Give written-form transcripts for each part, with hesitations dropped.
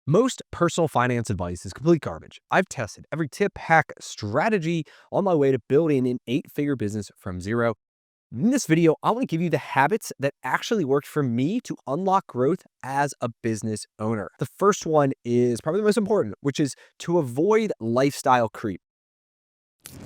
Most personal finance advice is complete garbage. I've tested every tip, hack, strategy on my way to building an 8-figure business from zero. In this video, I want to give you the habits that actually worked for me to unlock growth as a business owner. The first one is probably the most important, which is to avoid lifestyle creep.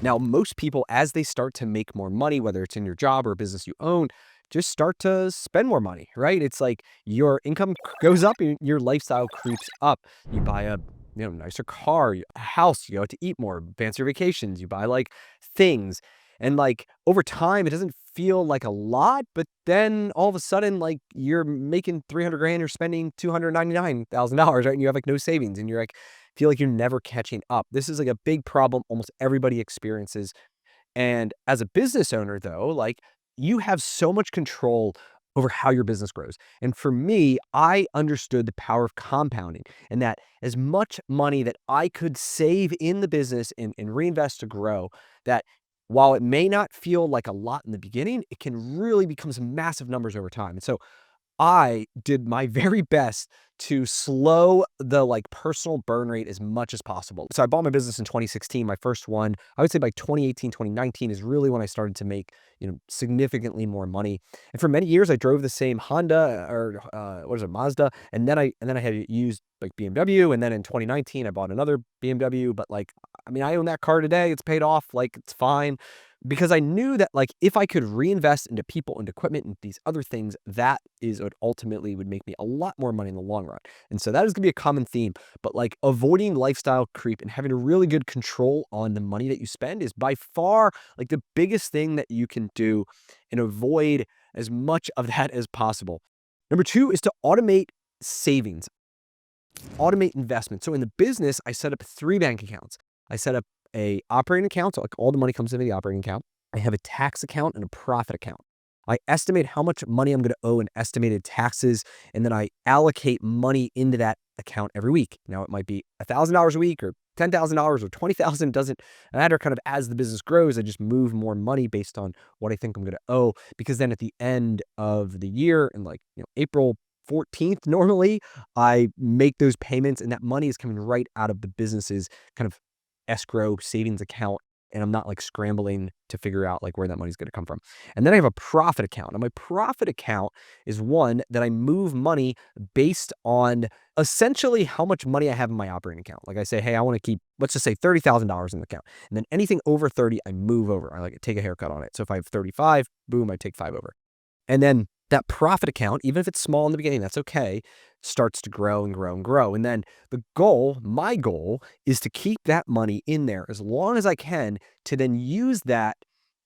Now, most people, as they start to make more money, whether it's in your job or a business you own, just start to spend more money, right? It's like your income goes up and your lifestyle creeps up. You buy a nicer car, a house, you go out to eat more, fancier vacations, you buy like things. And like over time, it doesn't feel like a lot, but then all of a sudden, like you're making 300 grand, you're spending $299,000, right? And you have like no savings and you're like, feel like you're never catching up. This is like a big problem almost everybody experiences. And as a business owner, though, like you have so much control over how your business grows. And for me, I understood the power of compounding and that as much money that I could save in the business and reinvest to grow, that while it may not feel like a lot in the beginning, it can really become some massive numbers over time. And so I did my very best to slow the like personal burn rate as much as possible. So I bought my business in 2016, my first one. I would say by 2018, 2019 is really when I started to make, significantly more money. And for many years I drove the same Honda or what is it, Mazda, and then I had used like BMW, and then in 2019 I bought another BMW, but like I own that car today. It's paid off, like it's fine because I knew that like if I could reinvest into people and equipment and these other things, that is what ultimately would make me a lot more money in the long run. And so that is gonna be a common theme. But like avoiding lifestyle creep and having a really good control on the money that you spend is by far like the biggest thing that you can do and avoid as much of that as possible. Number two is to automate savings, automate investment. So in the business, I set up 3 bank accounts. I set up a operating account, so like all the money comes into the operating account. I have a tax account and a profit account. I estimate how much money I'm going to owe in estimated taxes, and then I allocate money into that account every week. Now it might be $1,000 a week or $10,000 or 20,000, doesn't matter. Kind of as the business grows, I just move more money based on what I think I'm going to owe, because then at the end of the year, in like April 14th, normally I make those payments, and that money is coming right out of the business's kind of escrow savings account, and I'm not like scrambling to figure out like where that money's going to come from. And then I have a profit account. And my profit account is one that I move money based on essentially how much money I have in my operating account. Like I say, hey, I want to keep, let's just say $30,000 in the account. And then anything over 30, I move over. I like take a haircut on it. So if I have 35, boom, I take 5 over. And then that profit account, even if it's small in the beginning, that's okay, starts to grow and grow and grow. And then my goal is to keep that money in there as long as I can to then use that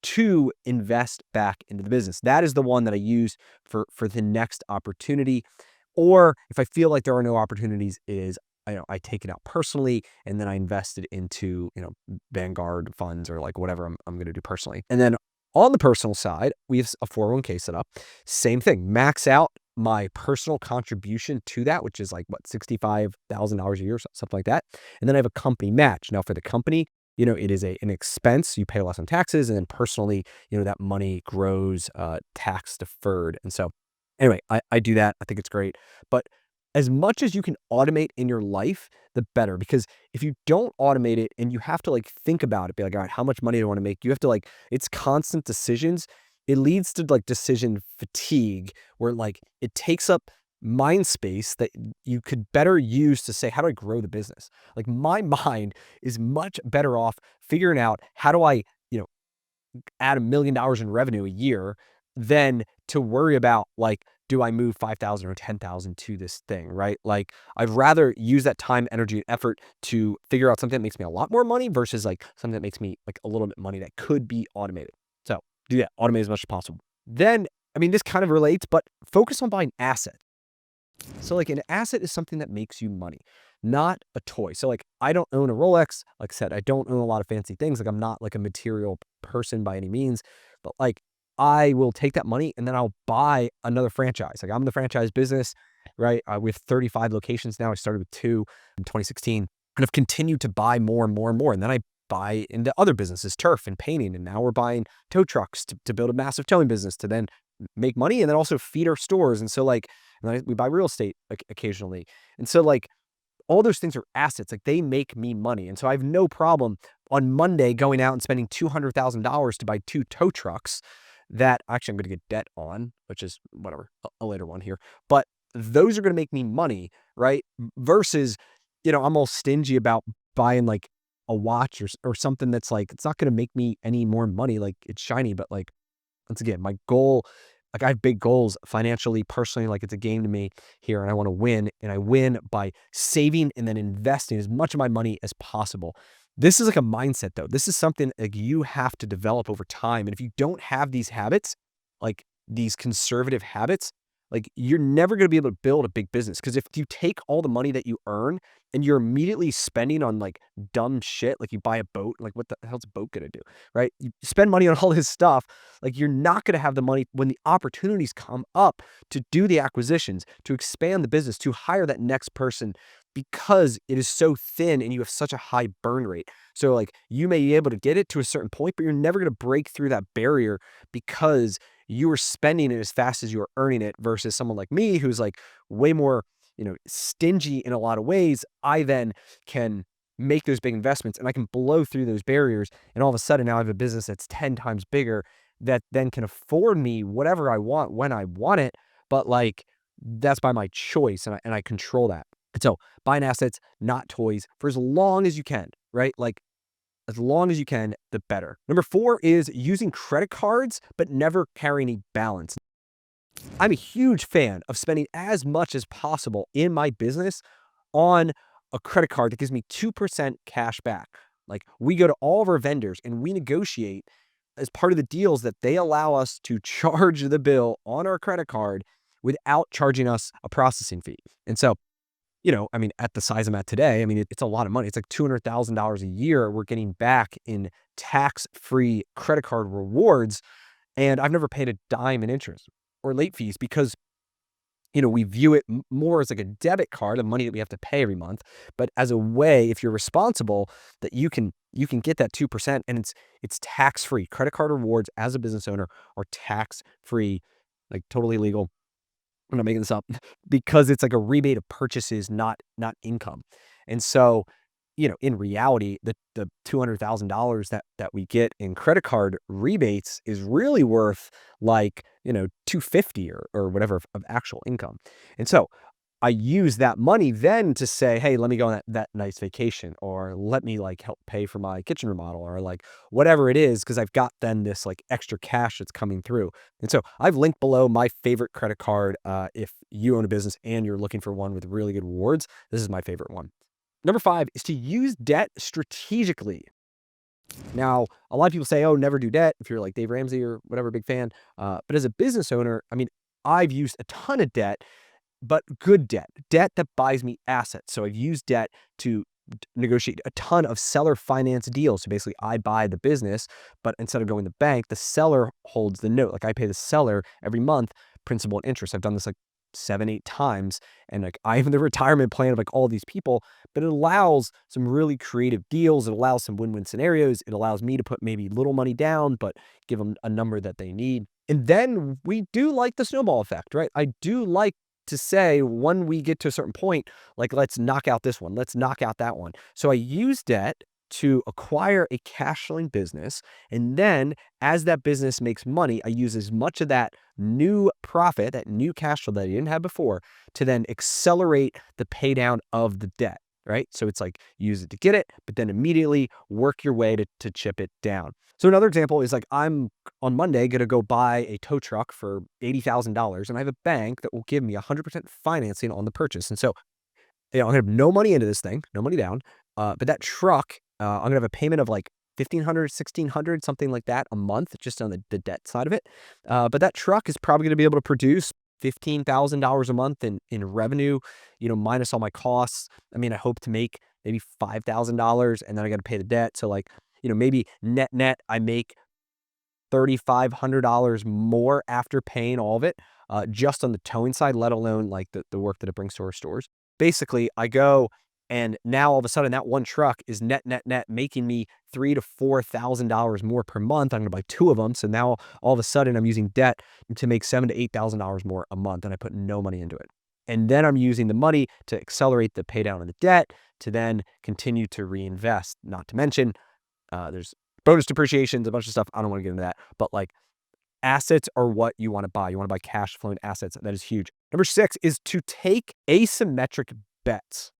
to invest back into the business. That is the one that I use for the next opportunity. Or if I feel like there are no opportunities, I take it out personally and then I invest it into, Vanguard funds or like whatever I'm going to do personally. And then on the personal side, we have a 401k set up. Same thing, max out my personal contribution to that, which is like what, $65,000 a year, something like that. And then I have a company match. Now for the company, it is an expense. You pay less on taxes, and then personally, that money grows tax deferred. And so anyway, I do that. I think it's great. But as much as you can automate in your life, the better. Because if you don't automate it and you have to like think about it, be like, all right, how much money do I want to make? You have to like, it's constant decisions. It leads to like decision fatigue, where like it takes up mind space that you could better use to say, how do I grow the business? Like my mind is much better off figuring out how do I, add $1 million in revenue a year than to worry about like, do I move 5,000 or 10,000 to this thing, right? Like I'd rather use that time, energy, and effort to figure out something that makes me a lot more money versus like something that makes me like a little bit money that could be automated. So do that, automate as much as possible. Then, this kind of relates, but focus on buying assets. So like an asset is something that makes you money, not a toy. So like I don't own a Rolex. Like I said, I don't own a lot of fancy things. Like I'm not like a material person by any means, but like I will take that money and then I'll buy another franchise. Like I'm the franchise business, right? We have 35 locations now. I started with 2 in 2016 and I've continued to buy more and more and more. And then I buy into other businesses, turf and painting. And now we're buying tow trucks to build a massive towing business to then make money and then also feed our stores. And so like, and we buy real estate occasionally. And so like all those things are assets. Like they make me money. And so I have no problem on Monday going out and spending $200,000 to buy 2 tow trucks that actually I'm going to get debt on, which is whatever, a later one here. But those are going to make me money, right? Versus, I'm all stingy about buying like a watch or something that's like, it's not going to make me any more money. Like it's shiny, but like, once again, my goal, like I have big goals financially, personally, like it's a game to me here and I want to win. And I win by saving and then investing as much of my money as possible. This is like a mindset though. This is something like you have to develop over time. And if you don't have these habits, like these conservative habits, like you're never going to be able to build a big business. Because if you take all the money that you earn and you're immediately spending on like dumb shit, like you buy a boat, like what the hell's a boat going to do, right? You spend money on all this stuff, like you're not going to have the money when the opportunities come up to do the acquisitions, to expand the business, to hire that next person because it is so thin and you have such a high burn rate. So like you may be able to get it to a certain point, but you're never going to break through that barrier because you are spending it as fast as you are earning it versus someone like me who's like way more, stingy in a lot of ways. I then can make those big investments and I can blow through those barriers. And all of a sudden now I have a business that's 10 times bigger that then can afford me whatever I want when I want it. But like that's by my choice and I control that. And so buying assets, not toys, for as long as you can, right? Like as long as you can, the better. Number 4 is using credit cards, but never carry any balance. I'm a huge fan of spending as much as possible in my business on a credit card that gives me 2% cash back. Like we go to all of our vendors and we negotiate as part of the deals that they allow us to charge the bill on our credit card without charging us a processing fee. And so at the size I'm at today, it's a lot of money. It's like $200,000 a year we're getting back in tax-free credit card rewards. And I've never paid a dime in interest or late fees because, we view it more as like a debit card, the money that we have to pay every month, but as a way, if you're responsible, that you can get that 2% and it's tax-free. Credit card rewards as a business owner are tax-free, like totally legal. I'm not making this up because it's like a rebate of purchases, not income. And so, in reality, the $200,000 that we get in credit card rebates is really worth like, 250 or whatever of actual income. And so I use that money then to say, hey, let me go on that nice vacation, or let me like help pay for my kitchen remodel, or like whatever it is, because I've got then this like extra cash that's coming through. And so I've linked below my favorite credit card. If you own a business and you're looking for one with really good rewards, this is my favorite one. Number 5 is to use debt strategically. Now, a lot of people say, oh, never do debt if you're like Dave Ramsey or whatever, big fan. But as a business owner, I've used a ton of debt, but good debt that buys me assets. So I've used debt to negotiate a ton of seller finance deals. So basically I buy the business, but instead of going to the bank, the seller holds the note. Like I pay the seller every month, principal and interest. I've done this like 7, 8 times. And like I have the retirement plan of like all these people, but it allows some really creative deals. It allows some win-win scenarios. It allows me to put maybe little money down, but give them a number that they need. And then we do like the snowball effect, right? I do like to say when we get to a certain point, like, let's knock out this one, let's knock out that one. So I use debt to acquire a cash flowing business. And then as that business makes money, I use as much of that new profit, that new cash flow that I didn't have before, to then accelerate the pay down of the debt, right? So it's like use it to get it, but then immediately work your way to chip it down. So another example is like I'm on Monday going to go buy a tow truck for $80,000 and I have a bank that will give me 100% financing on the purchase. And so, I'm going to have no money into this thing, no money down. But that truck, I'm going to have a payment of like 1,500, 1,600, something like that a month, just on the debt side of it. But that truck is probably going to be able to produce $15,000 a month in revenue, minus all my costs. I hope to make maybe $5,000 and then I got to pay the debt. So like, maybe net, I make $3,500 more after paying all of it, just on the towing side, let alone like the work that it brings to our stores. Basically, I go and now all of a sudden that one truck is net making me $3,000 to $4,000 more per month. I'm going to buy 2 of them. So now all of a sudden I'm using debt to make $7,000 to $8,000 more a month and I put no money into it. And then I'm using the money to accelerate the pay down of the debt to then continue to reinvest. Not to mention, there's bonus depreciations, a bunch of stuff. I don't want to get into that, but like assets are what you want to buy. You want to buy cash flowing assets. That is huge. Number 6 is to take asymmetric bets.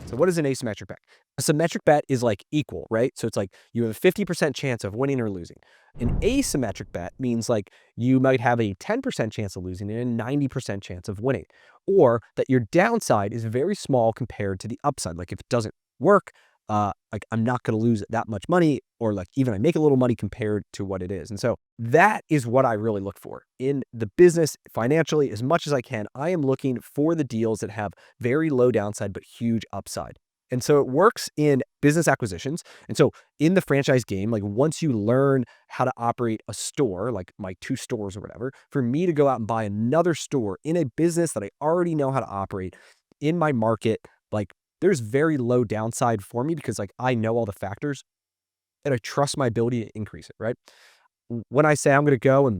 So what is an asymmetric bet? A symmetric bet is like equal, right? So it's like you have a 50% chance of winning or losing. An asymmetric bet means like you might have a 10% chance of losing and a 90% chance of winning, or that your downside is very small compared to the upside. Like if it doesn't work, like I'm not going to lose that much money, or like even I make a little money compared to what it is. And so that is what I really look for in the business financially. As much as I can, I am looking for the deals that have very low downside, but huge upside. And so it works in business acquisitions. And so in the franchise game, like once you learn how to operate a store, like my 2 stores or whatever, for me to go out and buy another store in a business that I already know how to operate in my market, like there's very low downside for me because like I know all the factors and I trust my ability to increase it, right? When I say I'm going to go and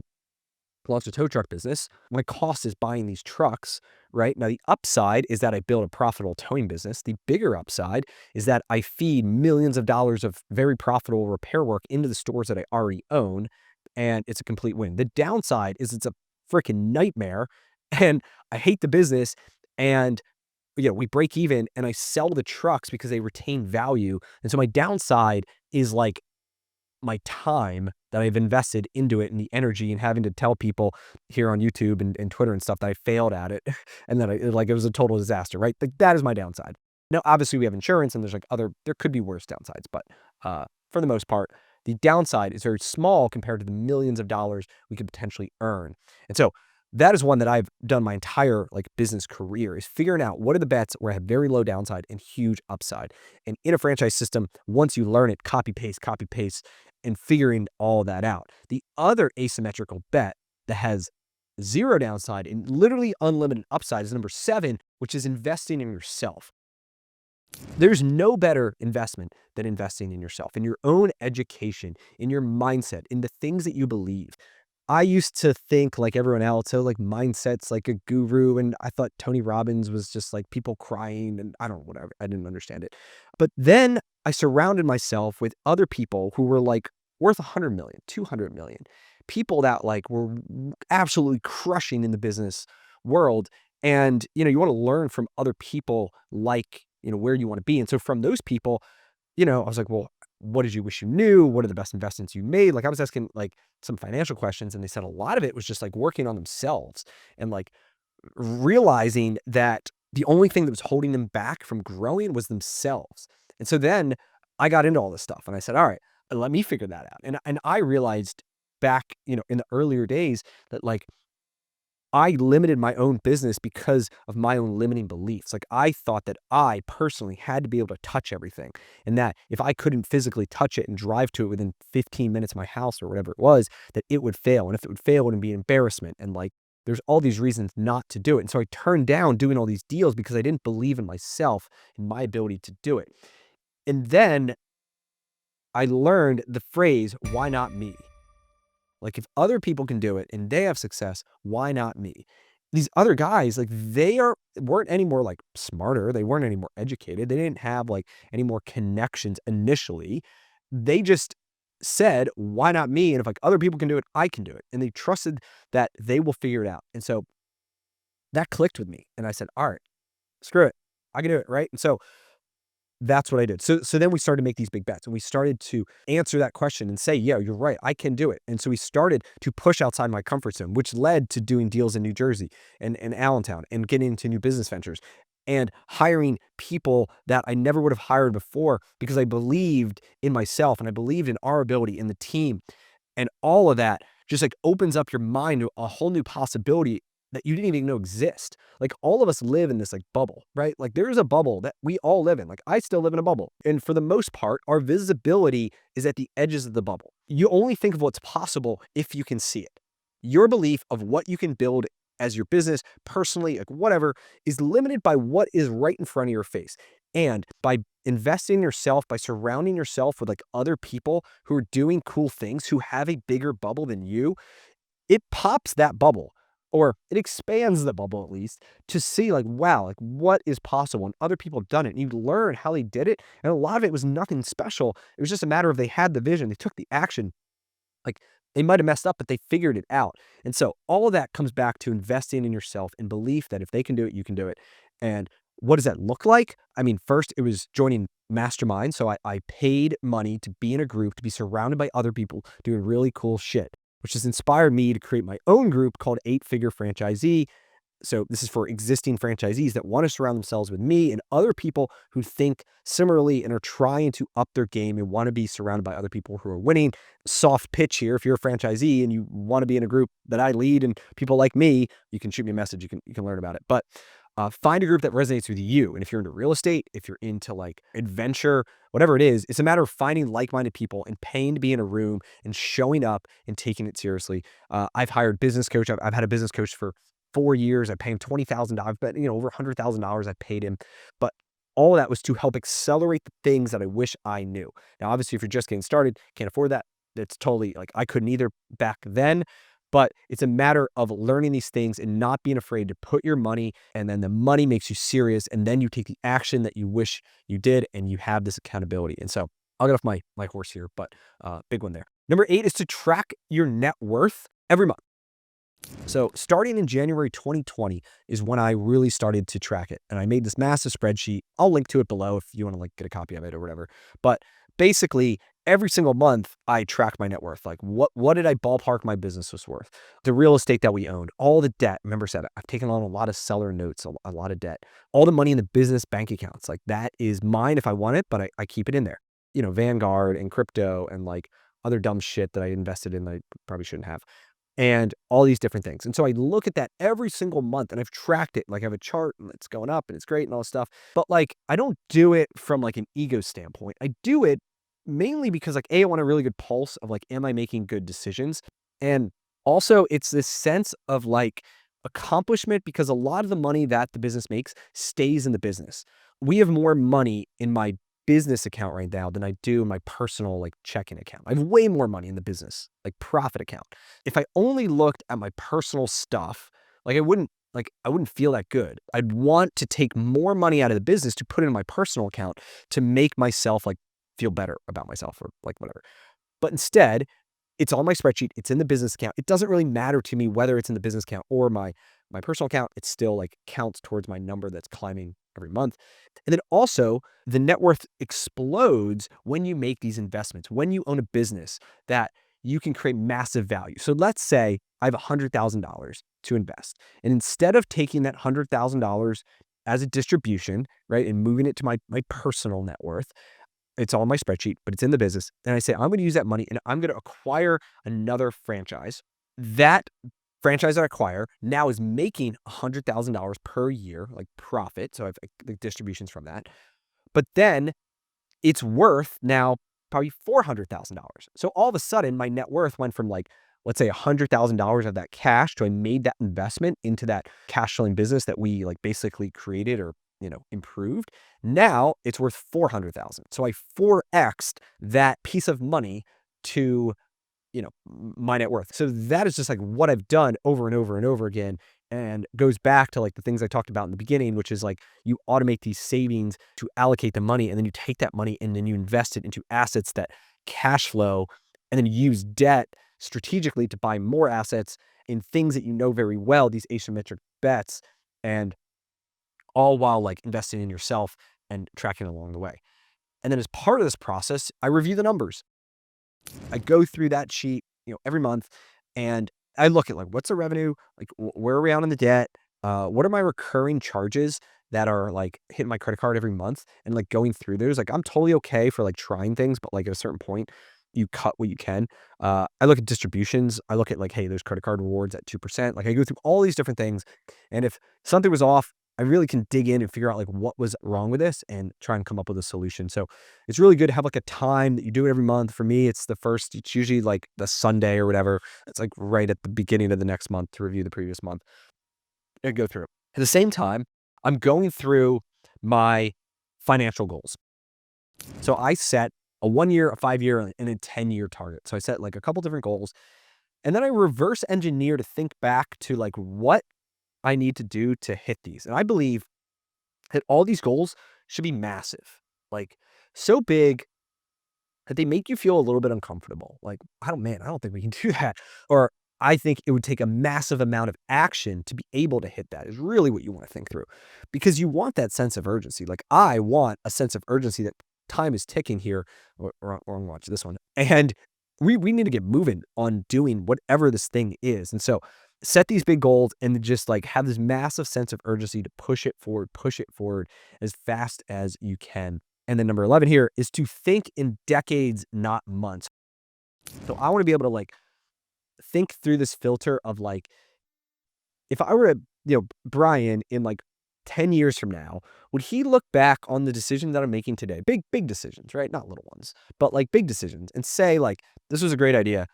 launch a tow truck business, my cost is buying these trucks, right? Now, the upside is that I build a profitable towing business. The bigger upside is that I feed millions of dollars of very profitable repair work into the stores that I already own, and it's a complete win. The downside is it's a freaking nightmare, and I hate the business, and we break even and I sell the trucks because they retain value. And so my downside is like my time that I've invested into it and the energy and having to tell people here on YouTube and Twitter and stuff that I failed at it and that it was a total disaster, right? Like that is my downside. Now, obviously we have insurance and there's like there could be worse downsides, but for the most part, the downside is very small compared to the millions of dollars we could potentially earn. And so that is one that I've done my entire like business career, is figuring out what are the bets where I have very low downside and huge upside. And in a franchise system, once you learn it, copy paste, and figuring all that out. The other asymmetrical bet that has zero downside and literally unlimited upside is number 7, which is investing in yourself. There's no better investment than investing in yourself, in your own education, in your mindset, in the things that you believe. I used to think like everyone else, so like mindset's like a guru, and I thought Tony Robbins was just like people crying, and I don't know, whatever. I didn't understand it. But then I surrounded myself with other people who were like worth 100 million, 200 million, people that like were absolutely crushing in the business world. And, you want to learn from other people like, where you want to be. And so from those people, I was like, well, what did you wish you knew? What are the best investments you made? Like I was asking like some financial questions, and they said a lot of it was just like working on themselves and like realizing that the only thing that was holding them back from growing was themselves. And so then I got into all this stuff and I said, all right, let me figure that out. And I realized back, in the earlier days that like I limited my own business because of my own limiting beliefs. Like I thought that I personally had to be able to touch everything, and that if I couldn't physically touch it and drive to it within 15 minutes of my house or whatever it was, that it would fail. And if it would fail, it would be embarrassment. And like, there's all these reasons not to do it. And so I turned down doing all these deals because I didn't believe in myself and my ability to do it. And then I learned the phrase, why not me? Like if other people can do it and they have success, why not me? These other guys, like weren't any more like smarter. They weren't any more educated. They didn't have like any more connections initially. They just said, why not me? And if like other people can do it, I can do it. And they trusted that they will figure it out. And so that clicked with me. And I said, all right, screw it. I can do it. Right. And so that's what I did. So then we started to make these big bets, and we started to answer that question and say, yeah, you're right, I can do it. And so we started to push outside my comfort zone, which led to doing deals in New Jersey and Allentown and getting into new business ventures and hiring people that I never would have hired before because I believed in myself and I believed in our ability in the team. And all of that just like opens up your mind to a whole new possibility that you didn't even know exist. Like all of us live in this like bubble, right? Like there is a bubble that we all live in. Like I still live in a bubble. And for the most part, our visibility is at the edges of the bubble. You only think of what's possible if you can see it. Your belief of what you can build as your business, personally, like whatever, is limited by what is right in front of your face. And by investing in yourself, by surrounding yourself with like other people who are doing cool things, who have a bigger bubble than you, it pops that bubble. or it expands the bubble at least to see like, wow, like what is possible and other people have done it and you learn how they did it. And a lot of it was nothing special. It was just a matter of they had the vision, they took the action. Like they might have messed up, but they figured it out. And so all of that comes back to investing in yourself and belief that if they can do it, you can do it. And what does that look like? I mean, first it was joining mastermind. So I paid money to be in a group, to be surrounded by other people doing really cool shit, which has inspired me to create my own group called 8-Figure Franchisee. So this is for existing franchisees that want to surround themselves with me and other people who think similarly and are trying to up their game and want to be surrounded by other people who are winning. Soft pitch here. If you're a franchisee and you want to be in a group that I lead and people like me, you can shoot me a message. You can learn about it. But find a group that resonates with you. And if you're into real estate, if you're into like adventure, whatever it is, it's a matter of finding like-minded people and paying to be in a room and showing up and taking it seriously. I've hired business coach. I've had a business coach for 4 years. I pay him $20,000, but over $100,000 I paid him. But all of that was to help accelerate the things that I wish I knew. Now, obviously, if you're just getting started, can't afford that. It's totally like I couldn't either back then, but it's a matter of learning these things and not being afraid to put your money, and then the money makes you serious, and then you take the action that you wish you did, and you have this accountability. And so I'll get off my horse here, but big one there. Number 8 is to track your net worth every month. So starting in January 2020 is when I really started to track it. And I made this massive spreadsheet. I'll link to it below if you want to like get a copy of it or whatever. But basically every single month I track my net worth. Like what did I ballpark my business was worth? The real estate that we owned, all the debt. Remember I said I've taken on a lot of seller notes, a lot of debt, all the money in the business bank accounts. Like that is mine if I want it, but I keep it in there. Vanguard and crypto and like other dumb shit that I invested in that I probably shouldn't have, and all these different things. And so I look at that every single month and I've tracked it. Like I have a chart and it's going up and it's great and all this stuff. But like, I don't do it from like an ego standpoint. I do it mainly because like, I want a really good pulse of like, am I making good decisions? And also it's this sense of like accomplishment because a lot of the money that the business makes stays in the business. We have more money in my business account right now than I do in my personal like checking account. I have way more money in the business, like profit account. If I only looked at my personal stuff, like I wouldn't feel that good. I'd want to take more money out of the business to put it in my personal account to make myself like feel better about myself or like whatever. But instead, it's on my spreadsheet. It's in the business account. It doesn't really matter to me whether it's in the business account or my personal account. It still like counts towards my number that's climbing every month. And then also the net worth explodes when you make these investments, when you own a business that you can create massive value. So let's say I have $100,000 to invest. And instead of taking that $100,000 as a distribution, right, and moving it to my personal net worth, it's on my spreadsheet, but it's in the business. And I say, I'm going to use that money and I'm going to acquire another franchise. That franchise I acquire now is making $100,000 per year, like profit. So I have the distributions from that. But then it's worth now probably $400,000. So all of a sudden, my net worth went from like, let's say $100,000 of that cash to I made that investment into that cash flowing business that we like basically created or improved. Now it's worth 400,000. So I 4x'd that piece of money to my net worth. So that is just like what I've done over and over and over again, and goes back to like the things I talked about in the beginning, which is like you automate these savings to allocate the money, and then you take that money and then you invest it into assets that cash flow, and then you use debt strategically to buy more assets in things that you know very well, these asymmetric bets, and all while like investing in yourself and tracking along the way. And then as part of this process, I review the numbers. I go through that sheet, every month, and I look at like, what's the revenue? Like, where are we out on the debt? What are my recurring charges that are like hitting my credit card every month, and like going through those? Like, I'm totally okay for like trying things, but like at a certain point, you cut what you can. I look at distributions. I look at like, hey, there's credit card rewards at 2%. Like I go through all these different things. And if something was off, I really can dig in and figure out like what was wrong with this and try and come up with a solution. So it's really good to have like a time that you do it every month. For me, it's it's usually like the Sunday or whatever. It's like right at the beginning of the next month to review the previous month and go through it. At the same time, I'm going through my financial goals. So I set a 1 year, a 5 year, and a 10-year target. So I set like a couple different goals. And then I reverse engineer to think back to like what I need to do to hit these. And I believe that all these goals should be massive, like so big that they make you feel a little bit uncomfortable. Like, I don't think we can do that. Or I think it would take a massive amount of action to be able to hit that is really what you want to think through because you want that sense of urgency. Like I want a sense of urgency that time is ticking here or I'm watch this one. And we need to get moving on doing whatever this thing is. And so set these big goals and just like have this massive sense of urgency to push it forward as fast as you can. And then number 11 here is to think in decades, not months. So I want to be able to like think through this filter of like, if I were to, Brian in like 10 years from now, would he look back on the decision that I'm making today? Big decisions, right? Not little ones, but like big decisions and say like, this was a great idea.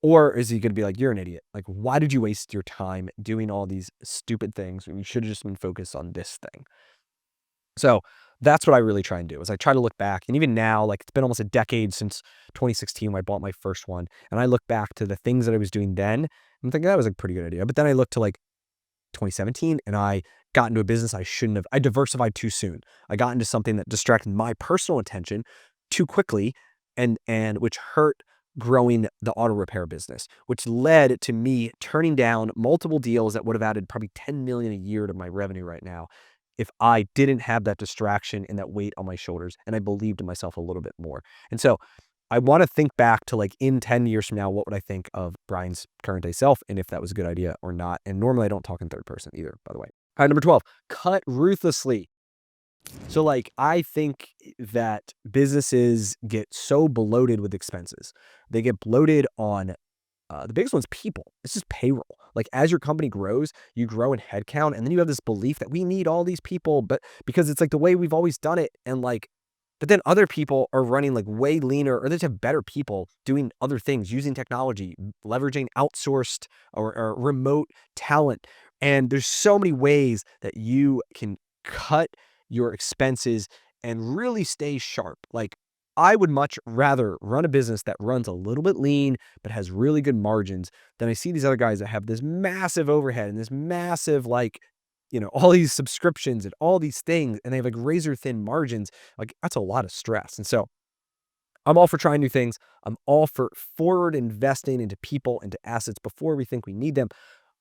Or is he going to be like, you're an idiot? Like, why did you waste your time doing all these stupid things when you should have just been focused on this thing? So that's what I really try and do is I try to look back. And even now, like it's been almost a decade since 2016 when I bought my first one. And I look back to the things that I was doing then. I'm thinking that was a pretty good idea. But then I look to like 2017 and I got into a business I shouldn't have. I diversified too soon. I got into something that distracted my personal attention too quickly and which hurt growing the auto repair business, which led to me turning down multiple deals that would have added probably 10 million a year to my revenue right now if I didn't have that distraction and that weight on my shoulders and I believed in myself a little bit more. And so I want to think back to like in 10 years from now, what would I think of Brian's current day self and if that was a good idea or not. And normally I don't talk in third person either, by the way. All right, number 12, cut ruthlessly. So like I think that businesses get so bloated with expenses. They get bloated on the biggest one's people. It's just payroll. Like as your company grows, you grow in headcount, and then you have this belief that we need all these people, but because it's like the way we've always done it, and like, but then other people are running like way leaner, or they just have better people doing other things, using technology, leveraging outsourced or remote talent, and there's so many ways that you can cut your expenses and really stay sharp. Like I would much rather run a business that runs a little bit lean but has really good margins than I see these other guys that have this massive overhead and this massive like, all these subscriptions and all these things and they have like razor thin margins. Like that's a lot of stress. And so I'm all for trying new things. I'm all for forward investing into people, into assets before we think we need them.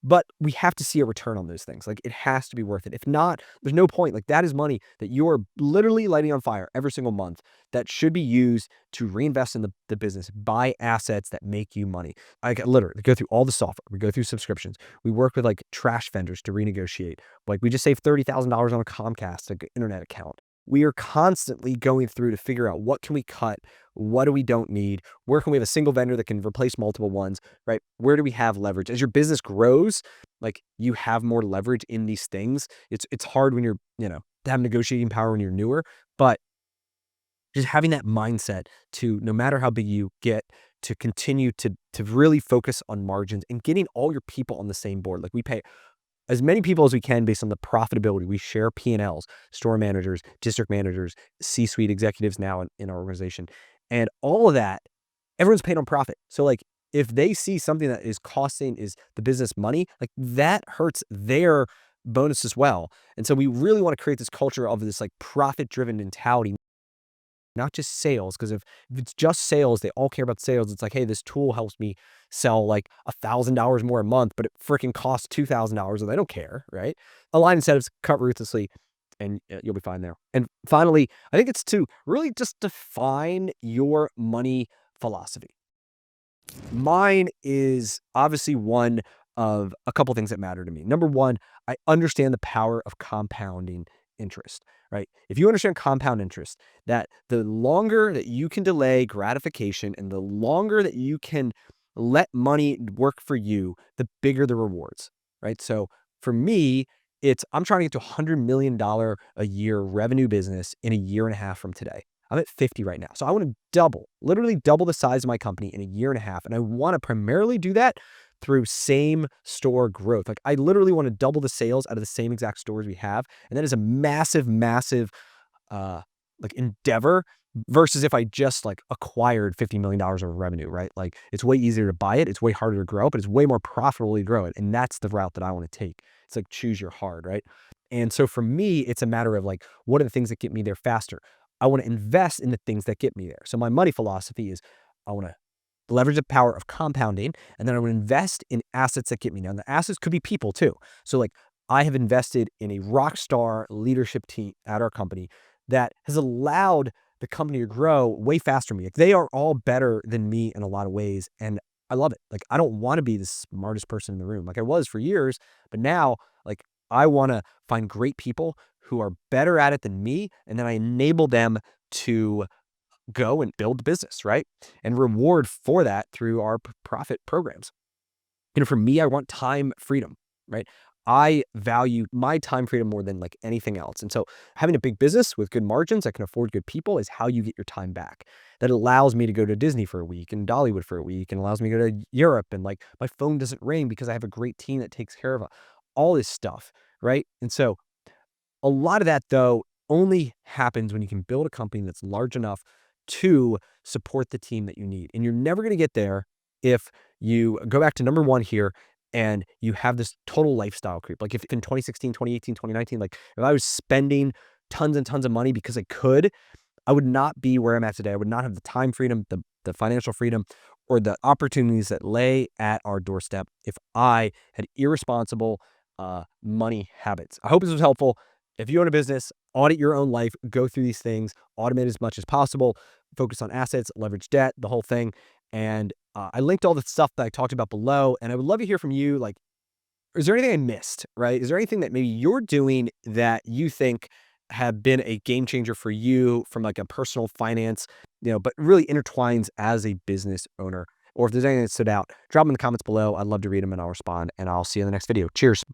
But we have to see a return on those things. Like it has to be worth it. If not, there's no point. Like that is money that you're literally lighting on fire every single month that should be used to reinvest in the business, buy assets that make you money. I literally go through all the software. We go through subscriptions. We work with like trash vendors to renegotiate. Like we just saved $30,000 on a Comcast internet account. We are constantly going through to figure out what can we cut, what do we don't need, where can we have a single vendor that can replace multiple ones, right? Where do we have leverage? As your business grows, like you have more leverage in these things. It's hard when you're, to have negotiating power when you're newer, but just having that mindset to no matter how big you get, to continue to really focus on margins and getting all your people on the same board. Like we pay as many people as we can based on the profitability. We share P&Ls, store managers, district managers, C-suite executives now in our organization. And all of that, everyone's paid on profit. So like if they see something that is costing is the business money, like that hurts their bonus as well. And so we really want to create this culture of this like profit-driven mentality, not just sales. Because if it's just sales, they all care about sales. It's like, hey, this tool helps me sell like $1,000 more a month, but it freaking costs $2,000 and they don't care, right? Align incentives, cut ruthlessly, and you'll be fine there. And finally, I think it's to really just define your money philosophy. Mine is obviously one of a couple things that matter to me. Number one, I understand the power of compounding interest, right? If you understand compound interest, that the longer that you can delay gratification and the longer that you can let money work for you, the bigger the rewards, right? So for me, I'm trying to get to $100 million a year revenue business in a year and a half from today. I'm at 50 right now. So I want to literally double the size of my company in a year and a half. And I want to primarily do that through same store growth. Like I literally want to double the sales out of the same exact stores we have. And that is a massive, massive like endeavor versus if I just like acquired $50 million of revenue, right? Like it's way easier to buy it. It's way harder to grow, but it's way more profitable to grow it. And that's the route that I want to take. It's like choose your hard, right? And so for me, it's a matter of like, what are the things that get me there faster? I want to invest in the things that get me there. So my money philosophy is I want to leverage the power of compounding, and then I would invest in assets that get me. Now, the assets could be people too. So like I have invested in a rock star leadership team at our company that has allowed the company to grow way faster than me. Like they are all better than me in a lot of ways. And I love it. Like I don't want to be the smartest person in the room. Like I was for years, but now like I want to find great people who are better at it than me. And then I enable them to go and build the business, right? And reward for that through our profit programs. For me, I want time freedom, right? I value my time freedom more than like anything else. And so having a big business with good margins that can afford good people is how you get your time back. That allows me to go to Disney for a week and Dollywood for a week and allows me to go to Europe and like my phone doesn't ring because I have a great team that takes care of all this stuff, right? And so a lot of that, though, only happens when you can build a company that's large enough to support the team that you need. And you're never going to get there if you go back to number one here and you have this total lifestyle creep. Like if in 2016, 2018, 2019, like if I was spending tons and tons of money because I could, I would not be where I'm at today. I would not have the time freedom, the financial freedom, or the opportunities that lay at our doorstep if I had irresponsible money habits. I hope this was helpful. If you own a business, audit your own life, go through these things, automate as much as possible, focus on assets, leverage debt, the whole thing. And I linked all the stuff that I talked about below. And I would love to hear from you. Like, is there anything I missed, right? Is there anything that maybe you're doing that you think have been a game changer for you from like a personal finance, but really intertwines as a business owner? Or if there's anything that stood out, drop them in the comments below. I'd love to read them and I'll respond, and I'll see you in the next video. Cheers.